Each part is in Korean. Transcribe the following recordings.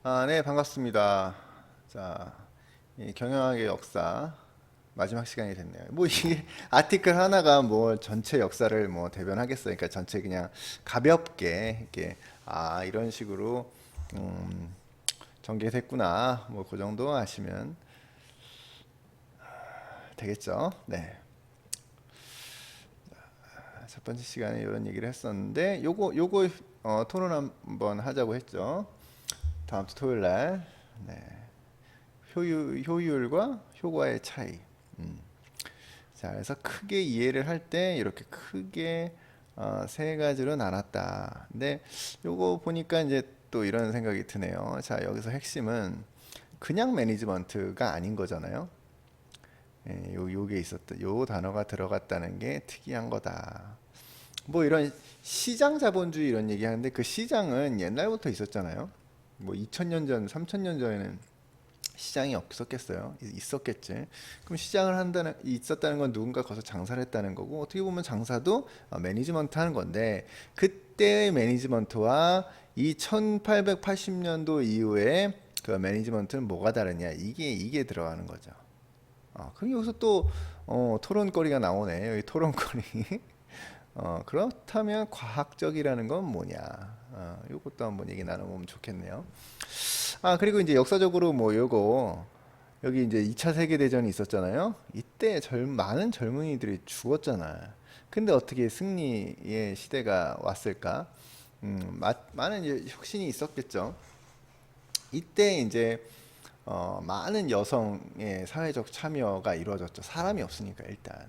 네, 반갑습니다. 자, 이 경영학의 역사 마지막 시간이 됐네요. 뭐 이게 아티클 하나가 뭐 전체 역사를 뭐 대변하겠어요. 그러니까 전체 그냥 가볍게 이렇게 이런 식으로 음, 전개됐구나. 뭐 그 정도 아시면 되겠죠. 네. 첫 번째 시간에 이런 얘기를 했었는데 요거 토론 한번 하자고 했죠. 다음 주 토요일 날. 네. 효율과 효과의 차이. 음. 자, 그래서 크게 이해를 할 때 이렇게 크게 세 가지로 나눴다. 근데 요거 보니까 이제 또 이런 생각이 드네요. 자, 여기서 핵심은 그냥 매니지먼트가 아닌 거잖아요. 요게 있었다. 요 단어가 들어갔다는 게 특이한 거다. 뭐 이런 시장 자본주의 이런 얘기 하는데 그 시장은 옛날부터 있었잖아요. 뭐 2000년 전, 3000년 전에는 시장이 없었겠어요? 있었겠지. 그럼 시장을 한다는 있었다는 건 누군가 거기서 장사를 했다는 거고 어떻게 보면 장사도 매니지먼트 하는 건데 그때의 매니지먼트와 이 1880년도 이후에 그 매니지먼트는 뭐가 다르냐 이게 들어가는 거죠. 그럼 여기서 또 토론거리가 나오네. 여기 토론거리. 그렇다면 과학적이라는 건 뭐냐? 이것도 한번 얘기 나눠보면 좋겠네요. 그리고 이제 역사적으로 뭐 요거 여기 이제 2차 세계대전이 있었잖아요. 이때 많은 젊은이들이 죽었잖아. 근데 어떻게 승리의 시대가 왔을까? 많은 이제 혁신이 있었겠죠. 이때 이제 많은 여성의 사회적 참여가 이루어졌죠. 사람이 없으니까 일단.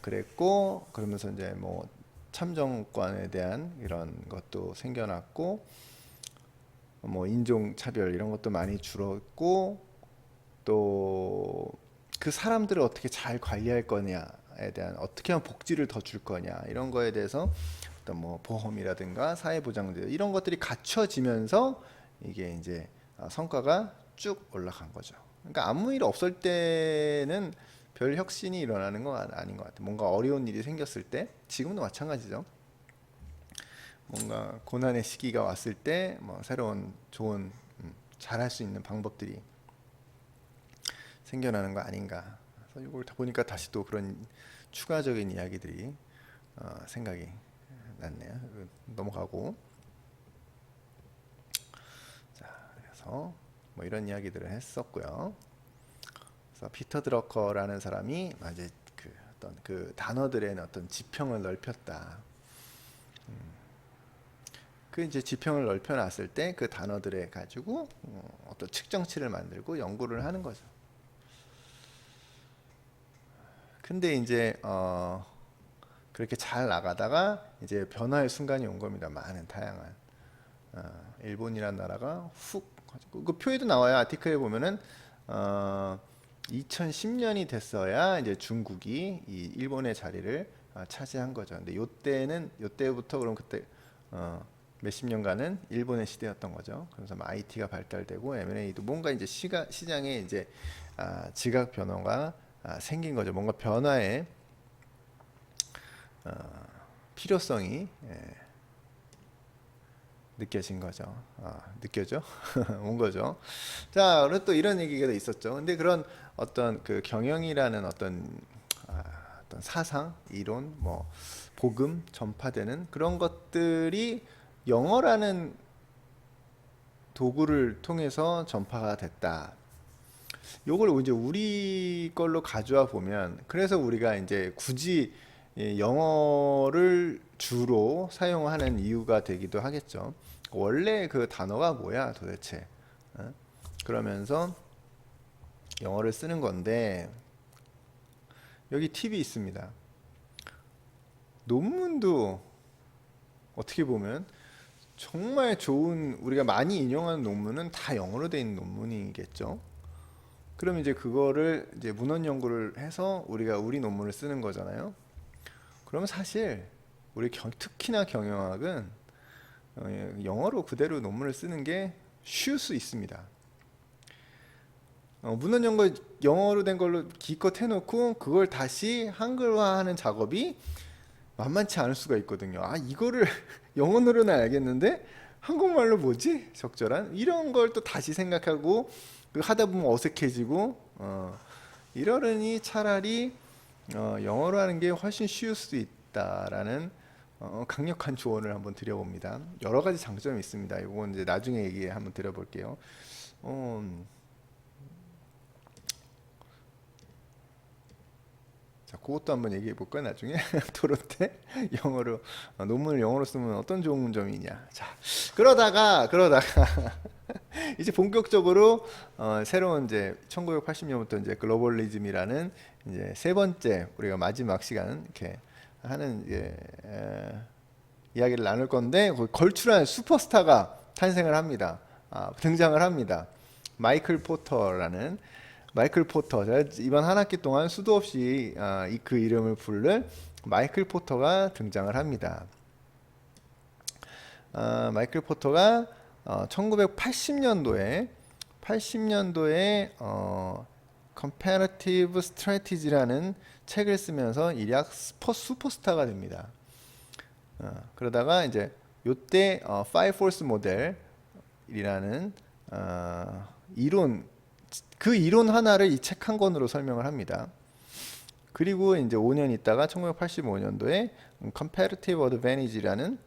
그랬고 그러면서 이제 뭐 참정권에 대한 이런 것도 생겨났고 뭐 인종 차별 이런 것도 많이 줄었고 또 그 사람들을 어떻게 잘 관리할 거냐에 대한 어떻게 하면 복지를 더 줄 거냐 이런 거에 대해서 어떤 뭐 보험이라든가 사회보장제 이런 것들이 갖춰지면서 이게 이제 성과가 쭉 올라간 거죠. 그러니까 아무 일 없을 때는 별 혁신이 일어나는 건 아닌 것 같아요. 뭔가 어려운 일이 생겼을 때 지금도 마찬가지죠. 뭔가 고난의 시기가 왔을 때 뭐 새로운 좋은 잘할 수 있는 방법들이 생겨나는 거 아닌가. 그래서 이걸 다 보니까 다시 또 그런 추가적인 이야기들이 생각이 났네요. 넘어가고 자 그래서 뭐 이런 이야기들을 했었고요. 그래서 피터 드러커라는 사람이 이제 그 어떤 그 단어들의 어떤 지평을 넓혔다. 그 이제 지평을 넓혀놨을 때 그 단어들에 가지고 어떤 측정치를 만들고 연구를 하는 거죠. 근데 이제 그렇게 잘 나가다가 이제 변화의 순간이 온 겁니다. 많은 다양한 일본이라는 나라가 훅 그 표에도 나와요. 아티클에 보면은 2010년이 됐어야 이제 중국이 이 일본의 자리를 차지한 거죠. 근데 요때부터 그럼 그때 몇십 년간은 일본의 시대였던 거죠. 그래서 IT가 발달되고 M&A도 뭔가 이제 시장에 이제 지각 변화가 생긴 거죠. 뭔가 변화의 어, 필요성이 느껴진 거죠. 느껴져? 온 거죠. 자, 그리고 또 이런 얘기가 있었죠. 근데 그런 어떤 그 경영이라는 어떤 사상, 이론, 뭐 복음 전파되는 그런 것들이 영어라는 도구를 통해서 전파가 됐다. 요걸 이제 우리 걸로 가져와 보면 그래서 우리가 이제 굳이 영어를 주로 사용하는 이유가 되기도 하겠죠. 원래 그 단어가 뭐야 도대체? 어? 그러면서 영어를 쓰는 건데 여기 팁이 있습니다. 논문도 어떻게 보면 정말 좋은 우리가 많이 인용하는 논문은 다 영어로 돼 있는 논문이겠죠. 그럼 이제 그거를 이제 문헌 연구를 해서 우리가 우리 논문을 쓰는 거잖아요. 그러면 사실 우리 특히나 경영학은 영어로 그대로 논문을 쓰는 게 쉬울 수 있습니다. 문헌 연구 영어로 된 걸로 기껏 해놓고 그걸 다시 한글화하는 작업이 만만치 않을 수가 있거든요. 이거를 영어로는 알겠는데 한국말로 뭐지? 적절한 이런 걸 또 다시 생각하고 그 하다 보면 어색해지고 이러려니 차라리 영어로 하는 게 훨씬 쉬울 수도 있다라는 강력한 조언을 한번 드려봅니다. 여러 가지 장점이 있습니다. 이건 이제 나중에 얘기 한번 드려볼게요. 어, 자, 그것도 한번 얘기해 볼까요? 나중에 토론 때 영어로 논문을 영어로 쓰면 어떤 좋은 점이 있냐. 자, 그러다가 이제 본격적으로 새로운 이제 1980년부터 이제 글로벌리즘이라는 이제 세 번째 우리가 마지막 시간 이렇게 하는 이제 이야기를 나눌 건데 거기 걸출한 슈퍼스타가 탄생을 합니다. 등장을 합니다. 마이클 포터라는 마이클 포터. 제가 이번 한 학기 동안 수도 없이 그 이름을 부를 마이클 포터가 등장을 합니다. 마이클 포터가 1980년도에 80년도에 Comparative Strategy라는 책을 쓰면서 일약 슈퍼스타가 됩니다. 그러다가 이제 요때 Five Force 모델이라는 이론 그 이론 하나를 이 책 한 권으로 설명을 합니다. 그리고 이제 5년 있다가 1985년도에 Comparative Advantage라는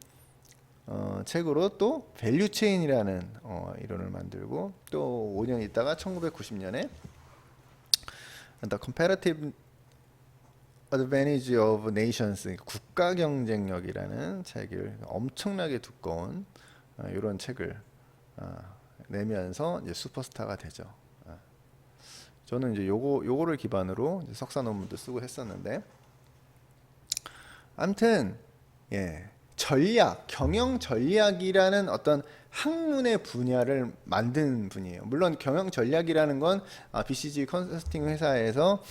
책으로 또 밸류 체인이라는 이론을 만들고 또 5년 있다가 1990년에 The Comparative Advantage of Nations 국가 경쟁력이라는 책을 엄청나게 두꺼운 이런 책을 내면서 이제 슈퍼스타가 되죠. 저는 이제 요거를 기반으로 이제 석사 논문도 쓰고 했었는데 아무튼 예. 경영 전략이라는 어떤 학문의 분야를 만든 분이에요. 물론 경영 전략이라는 건 BCG 컨설팅 회사에서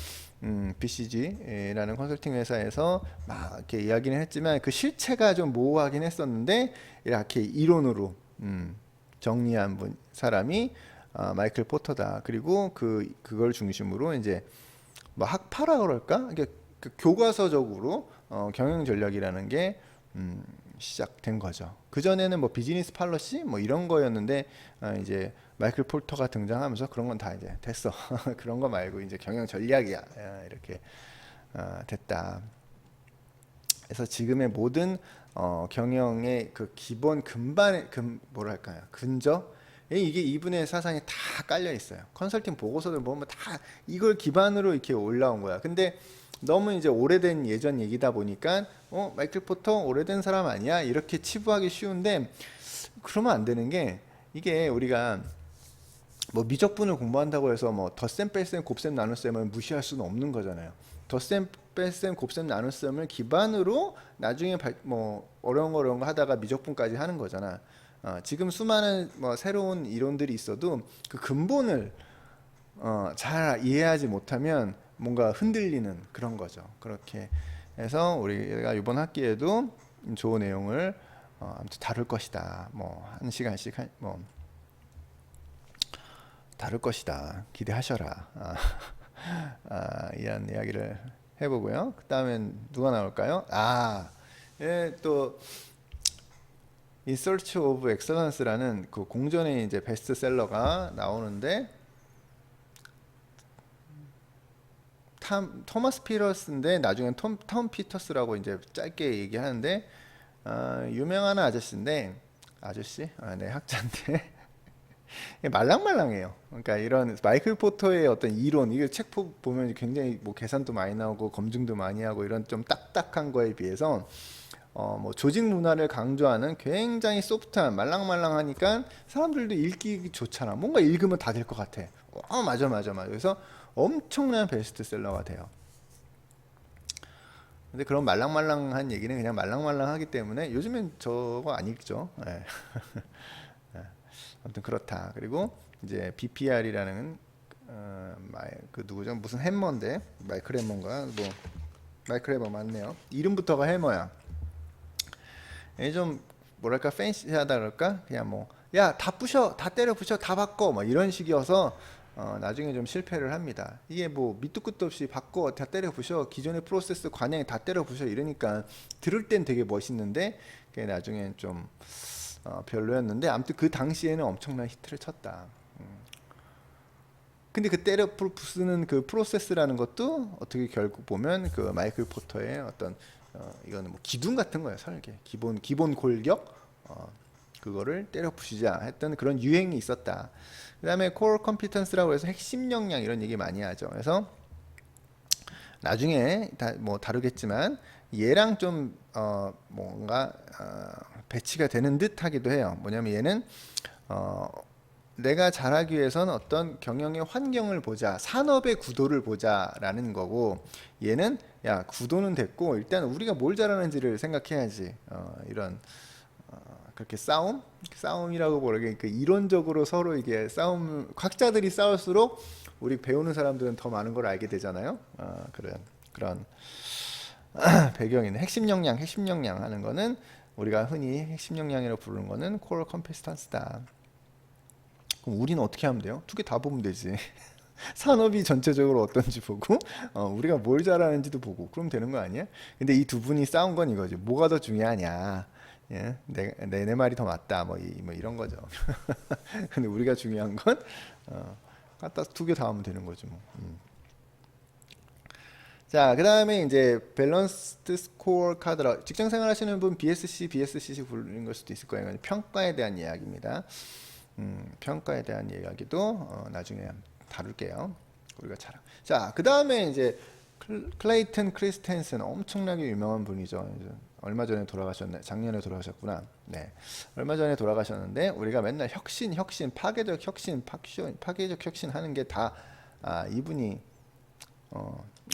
BCG라는 컨설팅 회사에서 막 이렇게 이야기는 했지만 그 실체가 좀 모호하긴 했었는데 이렇게 이론으로 정리한 사람이 마이클 포터다. 그리고 그걸 중심으로 이제 뭐 학파라 그럴까? 그 교과서적으로 경영 전략이라는 게 시작된 거죠. 그 전에는 뭐 비즈니스 팔러시 뭐 이런 거였는데 이제 마이클 포터가 등장하면서 그런 건 다 이제 됐어. 그런 거 말고 이제 경영 전략이야. 이렇게 됐다. 그래서 지금의 모든 경영의 그 기본 뭐랄까요? 근저 이게 이분의 사상이 다 깔려 있어요. 컨설팅 보고서들 보면 다 이걸 기반으로 이렇게 올라온 거야. 근데 너무 이제 오래된 예전 얘기다 보니까 마이클 포터 오래된 사람 아니야? 이렇게 치부하기 쉬운데 그러면 안 되는 게 이게 우리가 뭐 미적분을 공부한다고 해서 뭐 덧셈 뺄셈 곱셈 나눗셈을 무시할 수는 없는 거잖아요. 덧셈 뺄셈 곱셈 나눗셈을 기반으로 나중에 뭐 어려운 거 하다가 미적분까지 하는 거잖아. 지금 수많은 뭐 새로운 이론들이 있어도 그 근본을 잘 이해하지 못하면 뭔가 흔들리는 그런 거죠. 그렇게 해서 우리가 이번 학기에도 좋은 내용을 아무튼 다룰 것이다. 뭐 한 시간씩 뭐 다룰 것이다. 기대하셔라. 이런 이야기를 해보고요. 그 다음엔 누가 나올까요? 예, 또 In Search of Excellence라는 그 공전의 이제 베스트셀러가 나오는데 토마스 피터스인데 나중엔 톰 피터스라고 이제 짧게 얘기하는데 유명한 아저씨인데 네, 학자인데 말랑말랑해요. 그러니까 이런 마이클 포터의 어떤 이론 이게 책 보면 굉장히 뭐 계산도 많이 나오고 검증도 많이 하고 이런 좀 딱딱한 거에 비해서 뭐 조직 문화를 강조하는 굉장히 소프트한 말랑말랑하니까 사람들도 읽기 좋잖아. 뭔가 읽으면 다 될 것 같아. 맞아. 그래서 엄청난 베스트셀러가 돼요. 근데 그런 말랑말랑한 얘기는 그냥 말랑말랑하기 때문에 요즘엔 저거 안 읽죠. 네. 아무튼 그렇다. 그리고 이제 BPR이라는 그 누구죠? 무슨 해머인데 마이클 해머인가? 뭐 마이클 해머 맞네요. 이름부터가 해머야. 좀 뭐랄까 팬시하다 그럴까? 그냥 뭐 야 다 부셔, 다 때려 부셔, 다 바꿔 뭐 이런 식이어서 나중에 좀 실패를 합니다. 이게 뭐 밑도 끝도 없이 바꿔, 다 때려 부셔, 기존의 프로세스 관행 다 때려 부셔 이러니까 들을 땐 되게 멋있는데 그게 나중엔 좀 별로였는데 아무튼 그 당시에는 엄청난 히트를 쳤다. 근데 그 때려 부수는 그 프로세스라는 것도 어떻게 결국 보면 그 마이클 포터의 어떤 이거는 뭐 기둥 같은 거예요. 설계 기본 골격 그거를 때려 부수자 했던 그런 유행이 있었다. 그다음에 코어 컴피턴스라고 해서 핵심 역량 이런 얘기 많이 하죠. 그래서 나중에 뭐 다루겠지만 얘랑 좀 뭔가 배치가 되는 듯 하기도 해요. 뭐냐면 얘는 내가 잘하기 위해서는 어떤 경영의 환경을 보자, 산업의 구도를 보자라는 거고, 얘는 야 구도는 됐고 일단 우리가 뭘 잘하는지를 생각해야지. 이런 그렇게 싸움이라고 모르게 그 이론적으로 서로 이게 학자들이 싸울수록 우리 배우는 사람들은 더 많은 걸 알게 되잖아요. 그런 배경이네. 핵심 역량 하는 거는 우리가 흔히 핵심 역량이라고 부르는 거는 코어 컴피턴스다. 그럼 우리는 어떻게 하면 돼요? 두 개 다 보면 되지. 산업이 전체적으로 어떤지 보고 우리가 뭘 잘하는지도 보고 그럼 되는 거 아니야? 근데 이 두 분이 싸운 건 이거지. 뭐가 더 중요하냐? 예? 내 말이 더 맞다. 뭐 이런 거죠. 근데 우리가 중요한 건 갖다 두 개 다 하면 되는 거죠. 뭐. 자, 그 다음에 이제 밸런스드 스코어 카드라 직장 생활 하시는 분 BSC 부르는 걸 수도 있을 거예요. 평가에 대한 이야기입니다. 평가에 대한 이야기도 나중에 다룰게요. 우리가 자, 그 다음에 이제 클레이튼 크리스텐슨 엄청나게 유명한 분이죠. 얼마 전에 돌아가셨네. 작년에 돌아가셨구나. 네, 얼마 전에 돌아가셨는데 우리가 맨날 혁신, 파괴적 혁신 하는 게 다 이분이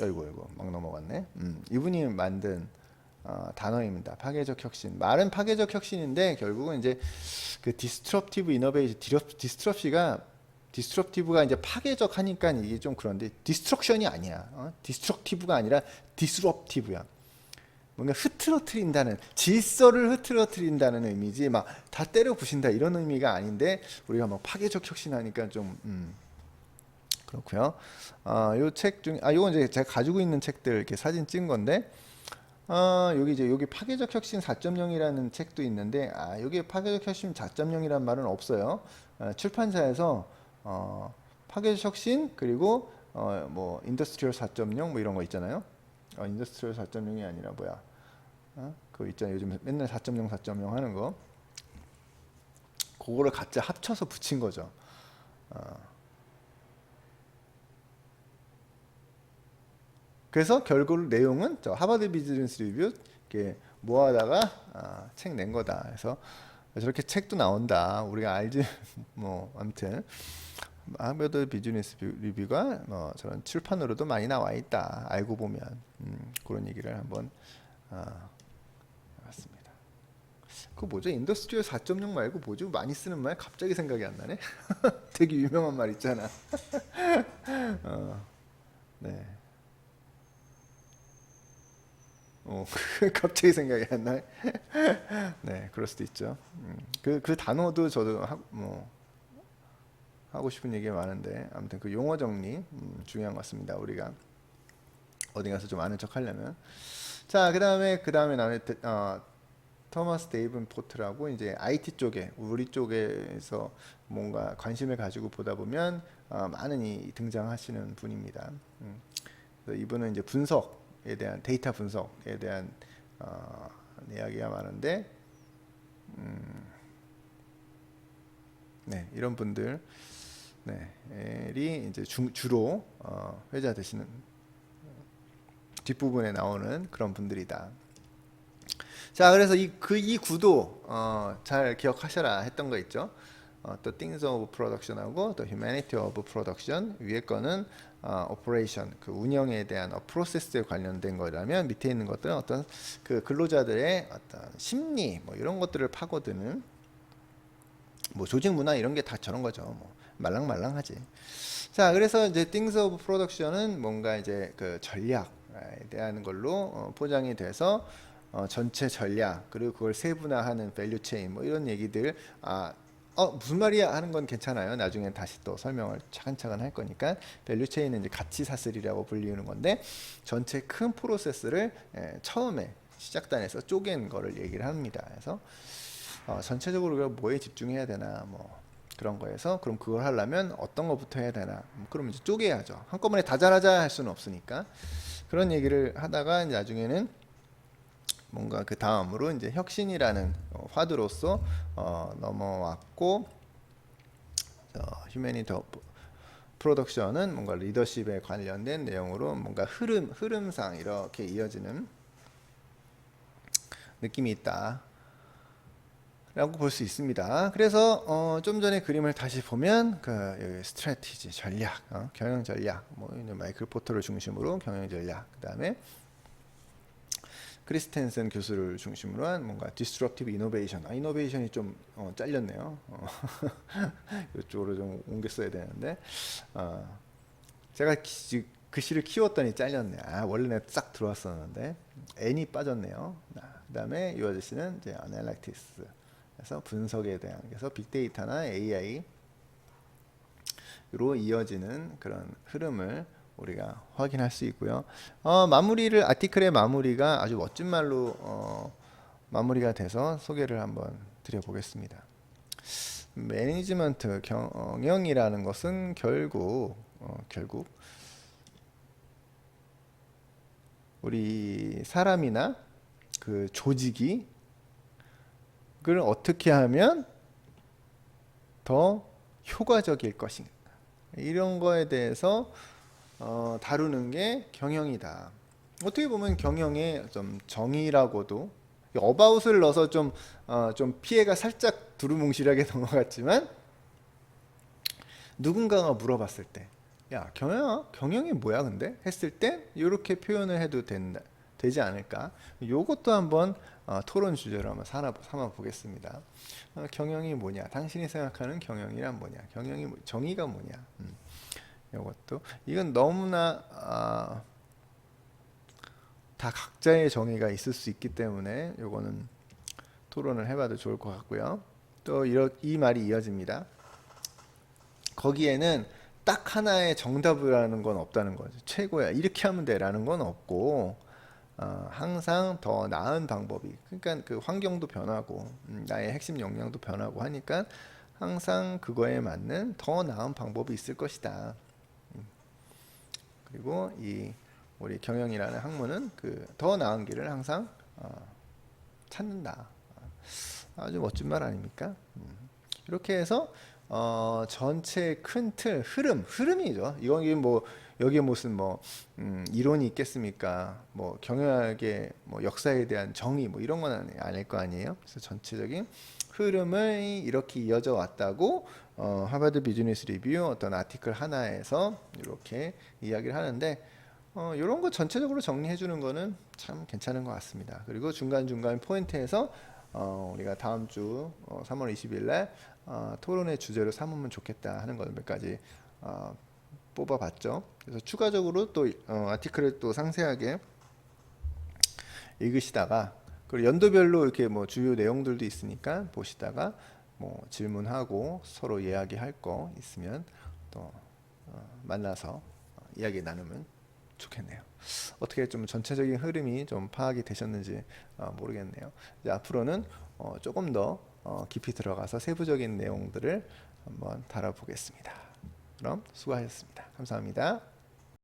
아이고 막 넘어갔네. 이분이 만든 단어입니다. 파괴적 혁신. 말은 파괴적 혁신인데 결국은 이제 그 디스트럽티브 이노베이션, 디스트럽티브가 이제 파괴적 하니까 이게 좀 그런데 디스트럭션이 아니야. 디스트럭티브가 아니라 디스럽티브야. 뭔가 흐트러트린다는, 질서를 흐트러트린다는 의미지 막 다 때려 부신다 이런 의미가 아닌데 우리가 막 파괴적 혁신하니까 좀 그렇고요. 요 책 중 요건 이제 제가 가지고 있는 책들 이렇게 사진 찍은 건데 여기 파괴적 혁신 4.0이라는 책도 있는데 여기 파괴적 혁신 4.0이란 말은 없어요. 출판사에서 파괴적 혁신 그리고 뭐 인더스트리얼 4.0 뭐 이런 거 있잖아요. 인더스트리얼 4.0이 아니라 뭐야? 그거 있잖아요. 요즘 맨날 4.0 하는 거. 그거를 각자 합쳐서 붙인 거죠. 그래서 결국 내용은 저 하버드 비즈니스 리뷰 이렇게 모아다가 책 낸 거다. 그래서 저렇게 책도 나온다. 우리가 알지 뭐 아무튼 하버드 비즈니스 리뷰가 저런 출판으로도 많이 나와 있다. 알고 보면 그런 얘기를 한번 해봤습니다. 그 뭐죠? 인더스트리얼 4.0 말고 뭐죠? 많이 쓰는 말 갑자기 생각이 안 나네. 되게 유명한 말 있잖아. 네. 갑자기 생각이 안 나. 네, 그럴 수도 있죠. 그 단어도 저도 하고 싶은 얘기가 많은데 아무튼 그 용어 정리 중요한 것 같습니다. 우리가 어디 가서 좀 아는 척 하려면. 자, 그다음에 나는 토마스 데이븐포트라고 이제 IT 쪽에 우리 쪽에서 뭔가 관심을 가지고 보다 보면 많은 등장하시는 분입니다. 그래서 이분은 이제 분석에 대한 데이터 분석에 대한 이야기가 많은데 네, 이런 분들 이 이제 주로 회자 되시는 뒷부분에 나오는 그런 분들이다. 자, 그래서 이 구도 잘 기억하셔라 했던 거 있죠. 또 Things of Production하고 또 Humanity of Production 위에 거는 Operation 그 운영에 대한 프로세스에 관련된 거라면 밑에 있는 것들은 어떤 그 근로자들의 어떤 심리 뭐 이런 것들을 파고드는 뭐 조직 문화 이런 게 다 저런 거죠. 뭐 말랑말랑하지. 자, 그래서 이제 Things of Production은 뭔가 이제 그 전략에 대한 걸로 포장이 돼서 전체 전략 그리고 그걸 세분화하는 밸류 체인 뭐 이런 얘기들 무슨 말이야 하는 건 괜찮아요. 나중에 다시 또 설명을 차근차근 할 거니까 밸류 체인은 이제 가치 사슬이라고 불리는 건데 전체 큰 프로세스를 처음에 시작단에서 쪼갠 거를 얘기를 합니다. 그래서 전체적으로 우리가 뭐에 집중해야 되나 뭐 그런 거에서 그럼 그걸 하려면 어떤 것부터 해야 되나 그럼 이제 쪼개야죠. 한꺼번에 다 잘하자 할 수는 없으니까 그런 얘기를 하다가 이제 나중에는 뭔가 그 다음으로 이제 혁신이라는 화두로서 넘어왔고 휴머니티 프로덕션은 뭔가 리더십에 관련된 내용으로 뭔가 흐름상 이렇게 이어지는 느낌이 있다 라고 볼 수 있습니다. 그래서 좀 전에 그림을 다시 보면 그 여기 스트래티지 전략, 경영 전략, 뭐 마이클 포터를 중심으로 경영 전략, 그 다음에 크리스텐슨 교수를 중심으로 한 뭔가 디스트럭티브 이노베이션. 이노베이션이 좀 잘렸네요. 이쪽으로 좀 옮겨 써야 되는데 제가 글씨를 키웠더니 잘렸네. 원래 싹 들어왔었는데 N이 빠졌네요. 그 다음에 이 아저씨는 이제 아날리티스. 그래서 분석에 대한 그래서 빅데이터나 AI로 이어지는 그런 흐름을 우리가 확인할 수 있고요. 마무리를 아티클의 마무리가 아주 멋진 말로 마무리가 돼서 소개를 한번 드려보겠습니다. 매니지먼트 경영이라는 것은 결국 우리 사람이나 그 조직이 그걸 어떻게 하면 더 효과적일 것인가 이런 거에 대해서 다루는 게 경영이다. 어떻게 보면 경영의 좀 정의라고도 어바웃을 넣어서 좀 피해가 살짝 두루뭉실하게 넘어갔지만 누군가가 물어봤을 때 야 경영이 뭐야 근데? 했을 때 이렇게 표현을 해도 되지 않을까? 요것도 한번 토론 주제로 한번 삼아 보겠습니다. 경영이 뭐냐? 당신이 생각하는 경영이란 뭐냐? 정의가 뭐냐? 이것도 이건 너무나 다 각자의 정의가 있을 수 있기 때문에 요거는 토론을 해봐도 좋을 것 같고요. 또 이 말이 이어집니다. 거기에는 딱 하나의 정답이라는 건 없다는 거죠. 최고야 이렇게 하면 돼라는 건 없고 항상 더 나은 방법이 그러니까 그 환경도 변하고 나의 핵심 역량도 변하고 하니까 항상 그거에 맞는 더 나은 방법이 있을 것이다. 그리고 우리 경영이라는 학문은 그 더 나은 길을 항상 찾는다. 아주 멋진 말 아닙니까? 이렇게 해서 전체 큰 틀 흐름이죠. 이건 뭐 여기에 무슨 뭐 이론이 있겠습니까? 뭐 경영학의 뭐 역사에 대한 정의 뭐 이런 건 아닐 거 아니에요. 그래서 전체적인 흐름을 이렇게 이어져 왔다고 하버드 비즈니스 리뷰 어떤 아티클 하나에서 이렇게 이야기를 하는데 이런 거 전체적으로 정리해 주는 거는 참 괜찮은 것 같습니다. 그리고 중간중간 포인트에서 우리가 다음 주 3월 20일 날 토론의 주제로 삼으면 좋겠다 하는 걸 몇 가지 뽑아봤죠. 그래서 추가적으로 또 아티클을 또 상세하게 읽으시다가 그리고 연도별로 이렇게 뭐 주요 내용들도 있으니까 보시다가 뭐 질문하고 서로 이야기할 거 있으면 또 만나서 이야기 나누면 좋겠네요. 어떻게 좀 전체적인 흐름이 좀 파악이 되셨는지 모르겠네요. 이제 앞으로는 조금 더 깊이 들어가서 세부적인 내용들을 한번 다뤄보겠습니다. 그럼 수고하셨습니다. 감사합니다.